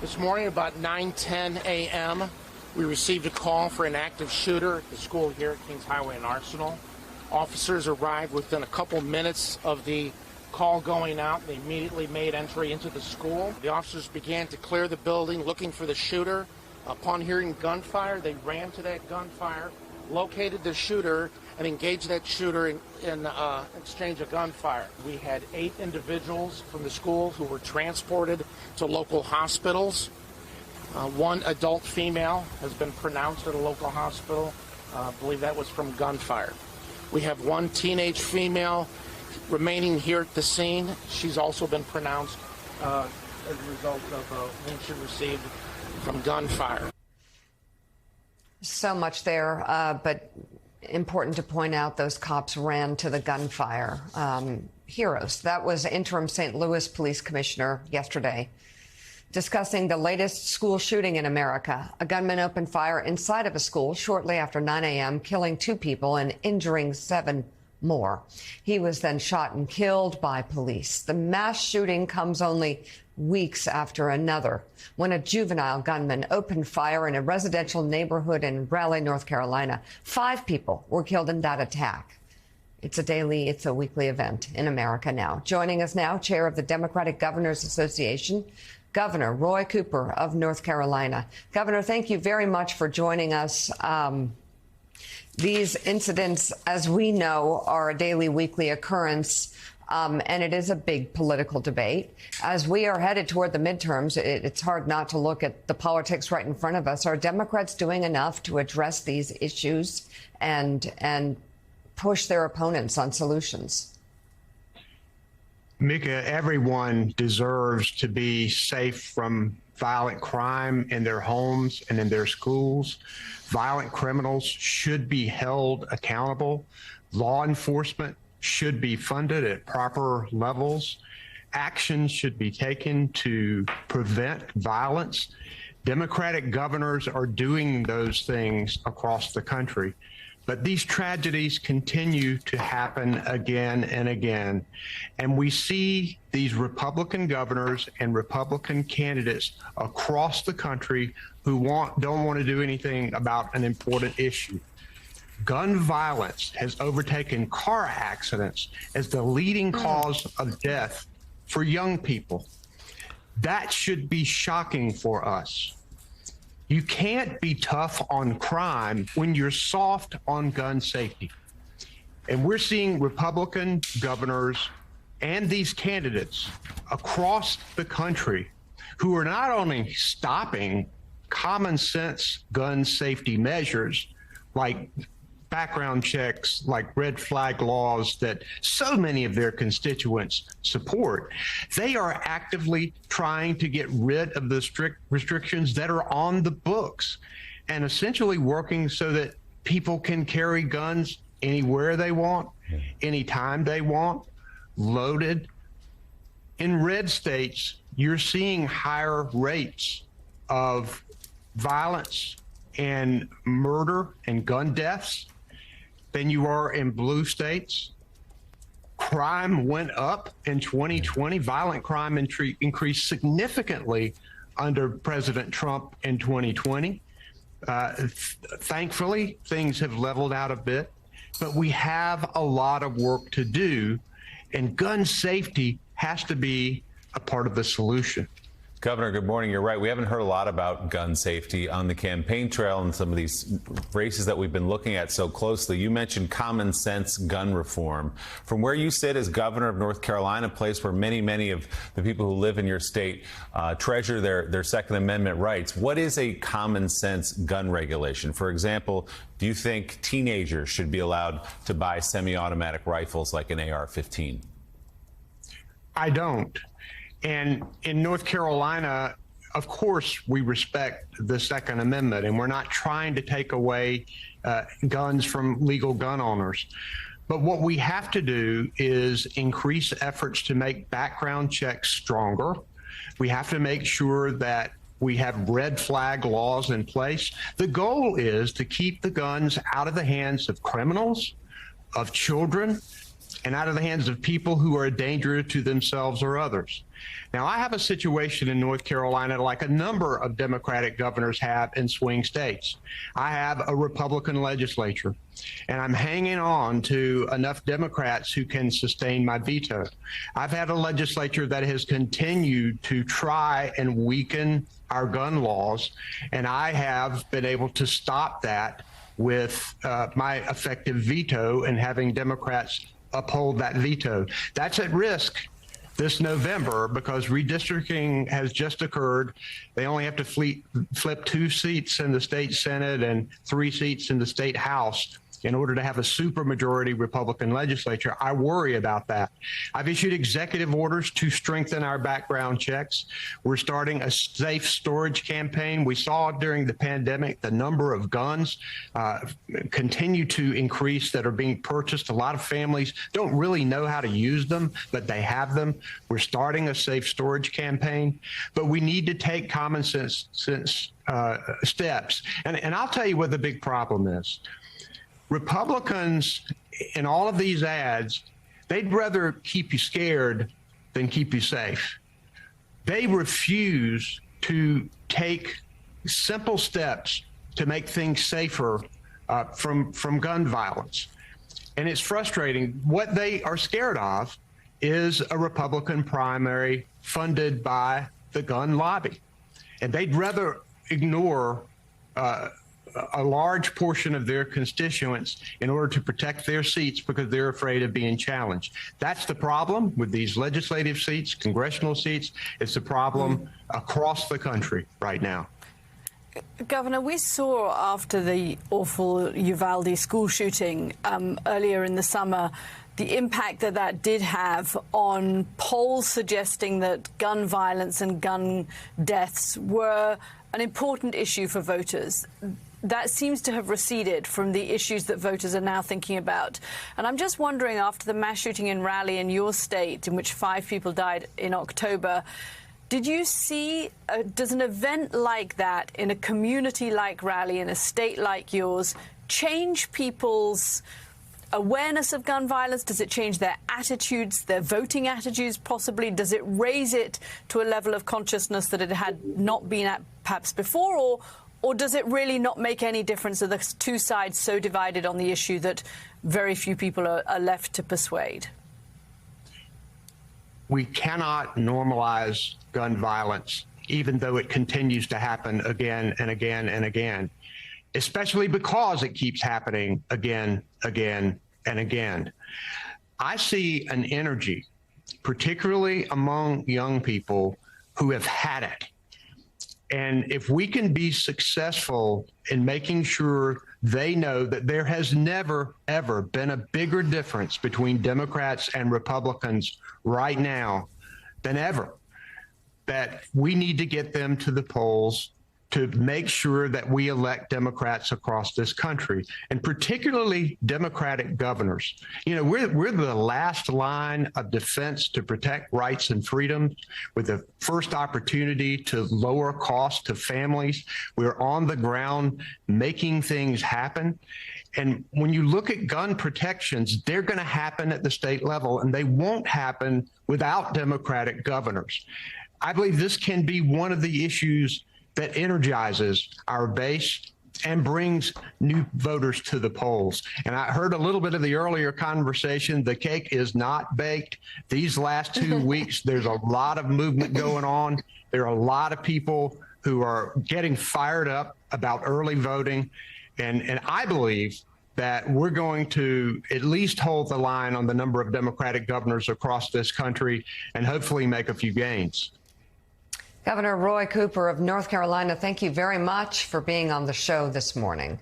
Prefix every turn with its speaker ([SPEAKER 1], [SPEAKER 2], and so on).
[SPEAKER 1] This morning, about 9:10 a.m., we received a call for an active shooter at the school here at Kings Highway and Arsenal. Officers arrived within a couple minutes of the call going out. They immediately made entry into the school. The officers began to clear the building looking for the shooter. Upon hearing gunfire, they ran to that gunfire, located the shooter, and engaged that shooter in exchange of gunfire. We had 8 individuals from the school who were transported to local hospitals. One adult female has been pronounced at a local hospital. I believe that was from gunfire. We have one teenage female remaining here at the scene. She's also been pronounced as a result of wounds she received from gunfire.
[SPEAKER 2] So much there, but important to point out those cops ran to the gunfire. Heroes. That was interim St. Louis Police Commissioner yesterday discussing the latest school shooting in America. A gunman opened fire inside of a school shortly after 9 a.m., killing 2 people and injuring 7 more. He was then shot and killed by police. The mass shooting comes only weeks after another, when a juvenile gunman opened fire in a residential neighborhood in Raleigh, North Carolina. 5 people were killed in that attack. It's a weekly event in America now. Joining us now, chair of the Democratic Governors Association, Governor Roy Cooper of North Carolina. Governor, thank you very much for joining us. These incidents, as we know, are a daily, weekly occurrence. And it is a big political debate. As we are headed toward the midterms, it's hard not to look at the politics right in front of us. Are Democrats doing enough to address these issues and push their opponents on solutions?
[SPEAKER 3] Mika, everyone deserves to be safe from violent crime in their homes and in their schools. Violent criminals should be held accountable. Law enforcement should be funded at proper levels. Actions should be taken to prevent violence. Democratic governors are doing those things across the country. But these tragedies continue to happen again and again. And we see these Republican governors and Republican candidates across the country who don't want to do anything about an important issue. Gun violence has overtaken car accidents as the leading cause of death for young people. That should be shocking for us. You can't be tough on crime when you're soft on gun safety. And we're seeing Republican governors and these candidates across the country who are not only stopping common sense gun safety measures like background checks, like red flag laws that so many of their constituents support, they are actively trying to get rid of the strict restrictions that are on the books and essentially working so that people can carry guns anywhere they want, anytime they want, loaded. In red states, you're seeing higher rates of violence and murder and gun deaths than you are in blue states. Crime went up in 2020. Violent crime increased significantly under President Trump in 2020. Thankfully, things have leveled out a bit, but we have a lot of work to do, and gun safety has to be a part of the solution.
[SPEAKER 4] Governor, good morning. You're right. We haven't heard a lot about gun safety on the campaign trail and some of these races that we've been looking at so closely. You mentioned common sense gun reform. From where you sit as governor of North Carolina, a place where many of the people who live in your state treasure their Second Amendment rights, what is a common sense gun regulation? For example, do you think teenagers should be allowed to buy semi-automatic rifles like an AR-15?
[SPEAKER 3] I don't. And in North Carolina, of course, we respect the Second Amendment, and we're not trying to take away guns from legal gun owners. But what we have to do is increase efforts to make background checks stronger. We have to make sure that we have red flag laws in place. The goal is to keep the guns out of the hands of criminals, of children, and out of the hands of people who are a danger to themselves or others. Now, I have a situation in North Carolina like a number of Democratic governors have in swing states. I have a Republican legislature, and I'm hanging on to enough Democrats who can sustain my veto. I've had a legislature that has continued to try and weaken our gun laws, and I have been able to stop that with my effective veto and having Democrats uphold that veto. That's at risk this November because redistricting has just occurred. They only have to flip 2 seats in the state Senate and 3 seats in the state House in order to have a supermajority Republican legislature. I worry about that. I've issued executive orders to strengthen our background checks. We're starting a safe storage campaign. We saw during the pandemic the number of guns continue to increase that are being purchased. A lot of families don't really know how to use them, but they have them. We're starting a safe storage campaign, but we need to take common sense steps. And I'll tell you what the big problem is. Republicans in all of these ads, they'd rather keep you scared than keep you safe. They refuse to take simple steps to make things safer from gun violence. And it's frustrating. What they are scared of is a Republican primary funded by the gun lobby. And they'd rather ignore a large portion of their constituents in order to protect their seats because they're afraid of being challenged. That's the problem with these legislative seats, congressional seats. It's a problem across the country right now.
[SPEAKER 5] Governor, we saw after the awful Uvalde school shooting earlier in the summer the impact that that did have on polls suggesting that gun violence and gun deaths were an important issue for voters. That seems to have receded from the issues that voters are now thinking about. And I'm just wondering, after the mass shooting in Raleigh in your state, in which 5 people died in October, did you see, does an event like that in a community like Raleigh, in a state like yours, change people's awareness of gun violence? Does it change their attitudes, their voting attitudes possibly? Does it raise it to a level of consciousness that it had not been at perhaps before? Or does it really not make any difference? Are the two sides so divided on the issue that very few people are left to persuade?
[SPEAKER 3] We cannot normalize gun violence, even though it continues to happen again and again and again, especially because it keeps happening again, again, and again. I see an energy, particularly among young people who have had it. And if we can be successful in making sure they know that there has never, ever been a bigger difference between Democrats and Republicans right now than ever, that we need to get them to the polls to make sure that we elect Democrats across this country, and particularly Democratic governors. You know, we're the last line of defense to protect rights and freedoms, with the first opportunity to lower costs to families. We're on the ground making things happen. And when you look at gun protections, they're going to happen at the state level, and they won't happen without Democratic governors. I believe this can be one of the issues that energizes our base and brings new voters to the polls. And I heard a little bit of the earlier conversation. The cake is not baked. These last 2 weeks, there's a lot of movement going on. There are a lot of people who are getting fired up about early voting. And I believe that we're going to at least hold the line on the number of Democratic governors across this country and hopefully make a few gains.
[SPEAKER 2] Governor Roy Cooper of North Carolina, thank you very much for being on the show this morning.